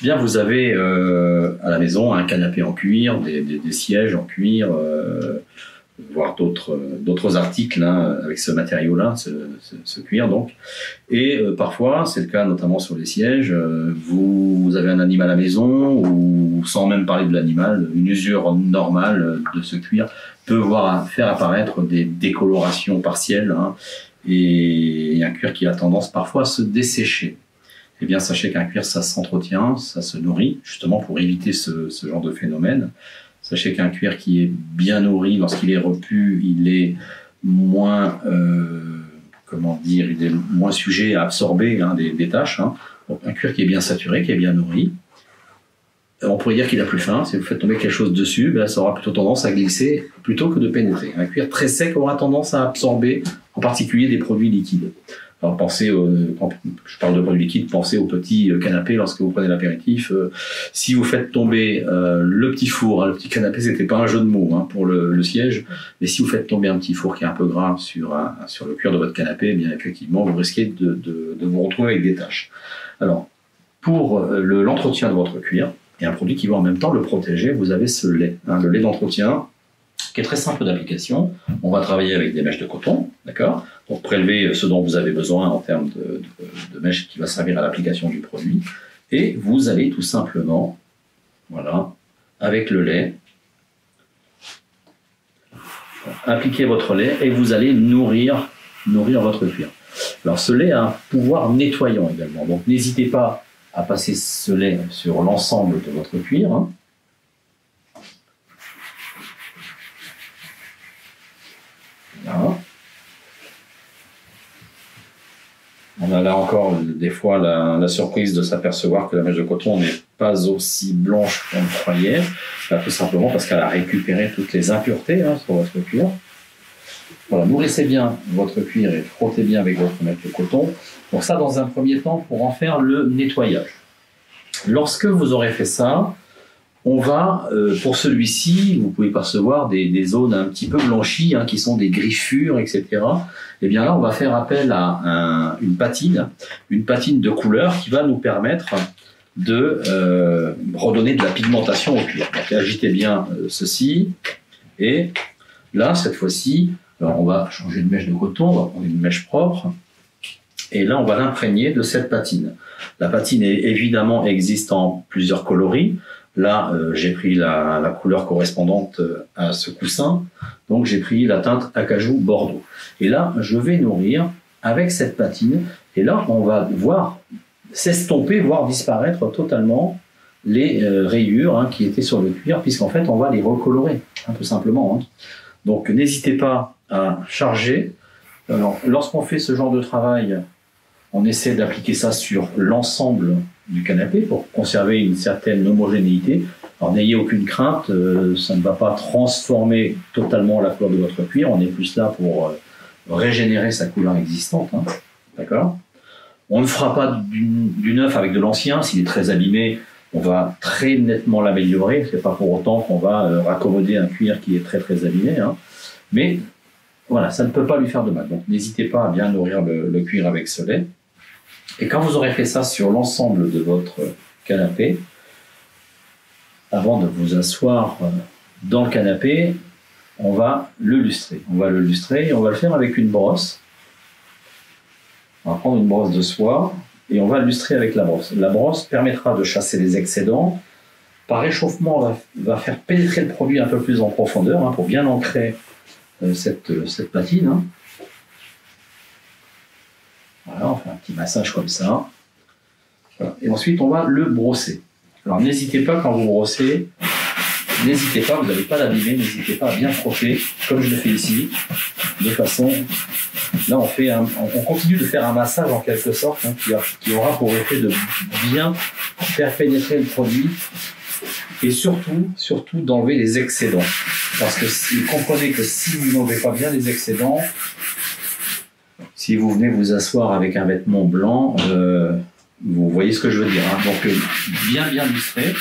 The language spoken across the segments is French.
bien vous avez à la maison un canapé en cuir, des sièges en cuir, voire d'autres articles hein, avec ce matériau-là, ce cuir donc. Et parfois, c'est le cas notamment sur les sièges, vous avez un animal à la maison ou sans même parler de l'animal, une usure normale de ce cuir peut faire apparaître des décolorations partielles hein, et un cuir qui a tendance parfois à se dessécher. Eh bien, sachez qu'un cuir, ça s'entretient, ça se nourrit, justement pour éviter ce genre de phénomène. Sachez qu'un cuir qui est bien nourri, lorsqu'il est repu, il est moins, il est moins sujet à absorber hein, des tâches. Hein. Donc, un cuir qui est bien saturé, qui est bien nourri, on pourrait dire qu'il a plus fin. Si vous faites tomber quelque chose dessus, ben, ça aura plutôt tendance à glisser plutôt que de pénétrer. Un cuir très sec aura tendance à absorber, en particulier des produits liquides. Alors quand je parle de produits liquides, pensez au petit canapé lorsque vous prenez l'apéritif. Si vous faites tomber le petit four, hein, le petit canapé, c'était pas un jeu de mots hein, pour le siège, mais si vous faites tomber un petit four qui est un peu gras sur le cuir de votre canapé, eh bien effectivement vous risquez de vous retrouver avec des taches. Alors pour l'entretien de votre cuir, et un produit qui va en même temps le protéger, vous avez ce lait, hein, le lait d'entretien, qui est très simple d'application. On va travailler avec des mèches de coton, d'accord? Donc prélever ce dont vous avez besoin en termes de mèches qui va servir à l'application du produit. Et vous allez tout simplement, voilà, avec le lait, appliquer votre lait et vous allez nourrir votre cuir. Alors ce lait a un pouvoir nettoyant également. Donc n'hésitez pas à passer ce lait sur l'ensemble de votre cuir. Hein. Voilà. On a là encore des fois la surprise de s'apercevoir que la mèche de coton n'est pas aussi blanche qu'on le croyait, tout simplement parce qu'elle a récupéré toutes les impuretés hein, sur votre cuir. Voilà, nourrissez bien votre cuir et frottez bien avec votre mèche de coton. Donc ça, dans un premier temps, pour en faire le nettoyage. Lorsque vous aurez fait ça, on va, pour celui-ci, vous pouvez percevoir des zones un petit peu blanchies, hein, qui sont des griffures, etc. Et bien là, on va faire appel à une patine de couleur qui va nous permettre de redonner de la pigmentation au cuir. Donc agitez bien ceci, et là, cette fois-ci, on va changer de mèche de coton, on va prendre une mèche propre, et là, on va l'imprégner de cette patine. La patine évidemment existe en plusieurs coloris. Là, j'ai pris la couleur correspondante à ce coussin. Donc, j'ai pris la teinte acajou bordeaux. Et là, je vais nourrir avec cette patine. Et là, on va voir s'estomper, voire disparaître totalement les rayures hein, qui étaient sur le cuir, puisqu'en fait, on va les recolorer, hein, tout simplement. Hein. Donc, n'hésitez pas à charger. Alors, lorsqu'on fait ce genre de travail, on essaie d'appliquer ça sur l'ensemble du canapé pour conserver une certaine homogénéité. Alors n'ayez aucune crainte, ça ne va pas transformer totalement la couleur de votre cuir, on est plus là pour régénérer sa couleur existante, hein. D'accord? On ne fera pas du neuf avec de l'ancien, s'il est très abîmé, on va très nettement l'améliorer, c'est pas pour autant qu'on va raccommoder un cuir qui est très très abîmé, hein. Mais voilà, ça ne peut pas lui faire de mal, donc n'hésitez pas à bien nourrir le cuir avec ce lait. Et quand vous aurez fait ça sur l'ensemble de votre canapé, avant de vous asseoir dans le canapé, on va le lustrer. On va le lustrer et on va le faire avec une brosse. On va prendre une brosse de soie et on va lustrer avec la brosse. La brosse permettra de chasser les excédents. Par réchauffement, on va faire pénétrer le produit un peu plus en profondeur hein, pour bien ancrer cette patine. Hein. Voilà, on fait un petit massage comme ça. Voilà. Et ensuite, on va le brosser. Alors, n'hésitez pas quand vous brossez, n'hésitez pas, vous n'allez pas l'abîmer, n'hésitez pas à bien frotter, comme je le fais ici, de façon... Là, on continue de faire un massage en quelque sorte, hein, qui aura pour effet de bien faire pénétrer le produit et surtout d'enlever les excédents. Parce que comprenez que si vous n'enlevez pas bien les excédents, si vous venez vous asseoir avec un vêtement blanc, vous voyez ce que je veux dire. Hein. Donc, bien lustrer.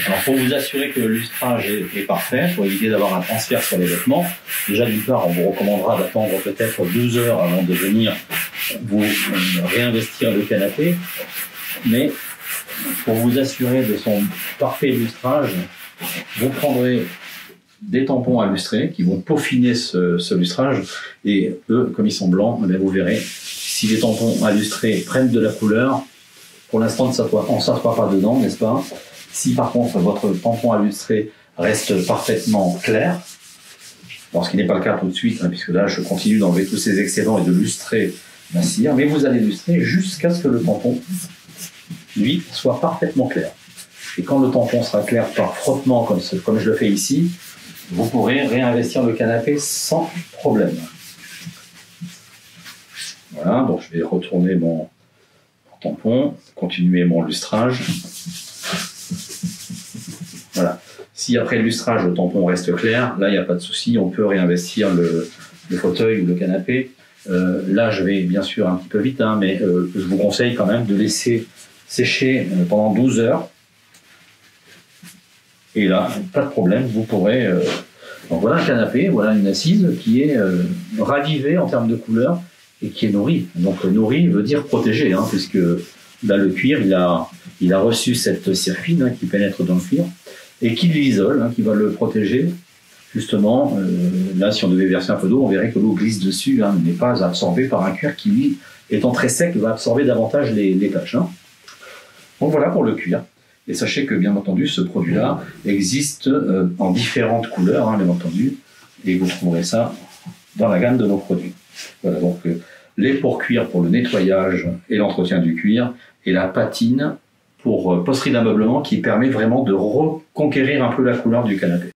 Alors, pour vous assurer que le lustrage est parfait, pour éviter d'avoir un transfert sur les vêtements, déjà d'une part, on vous recommandera d'attendre peut-être 12 heures avant de venir vous réinvestir le canapé. Mais pour vous assurer de son parfait lustrage, vous prendrez des tampons à lustrer qui vont peaufiner ce lustrage. Et eux, comme ils sont blancs, eh bien vous verrez, si les tampons à lustrer prennent de la couleur, pour l'instant, on ne s'assoit pas dedans, n'est-ce pas? Si par contre votre tampon à lustrer reste parfaitement clair, bon, ce qui n'est pas le cas tout de suite, hein, puisque là je continue d'enlever tous ces excédents et de lustrer ma cire, mais vous allez lustrer jusqu'à ce que le tampon, lui, soit parfaitement clair. Et quand le tampon sera clair par frottement, comme je le fais ici, vous pourrez réinvestir le canapé sans problème. Voilà, donc je vais retourner mon tampon, continuer mon lustrage. Voilà. Si après le lustrage, le tampon reste clair, là, il n'y a pas de souci, on peut réinvestir le fauteuil ou le canapé. Là, je vais bien sûr un petit peu vite, hein, mais je vous conseille quand même de laisser sécher pendant 12 heures. Et là, pas de problème, vous pourrez... donc voilà un canapé, voilà une assise qui est ravivée en termes de couleur et qui est nourrie. Donc nourrie veut dire protégée, hein, puisque là, le cuir, il a reçu cette cire fine, hein, qui pénètre dans le cuir et qui l'isole, hein, qui va le protéger. Justement, là, si on devait verser un peu d'eau, on verrait que l'eau glisse dessus, hein, n'est pas absorbée par un cuir qui, lui, étant très sec, va absorber davantage les taches. Hein. Donc voilà pour le cuir. Et sachez que, bien entendu, ce produit-là existe en différentes couleurs, hein, bien entendu, et vous trouverez ça dans la gamme de nos produits. Voilà, donc les pour-cuir pour le nettoyage et l'entretien du cuir, et la patine pour posterie d'ameublement qui permet vraiment de reconquérir un peu la couleur du canapé.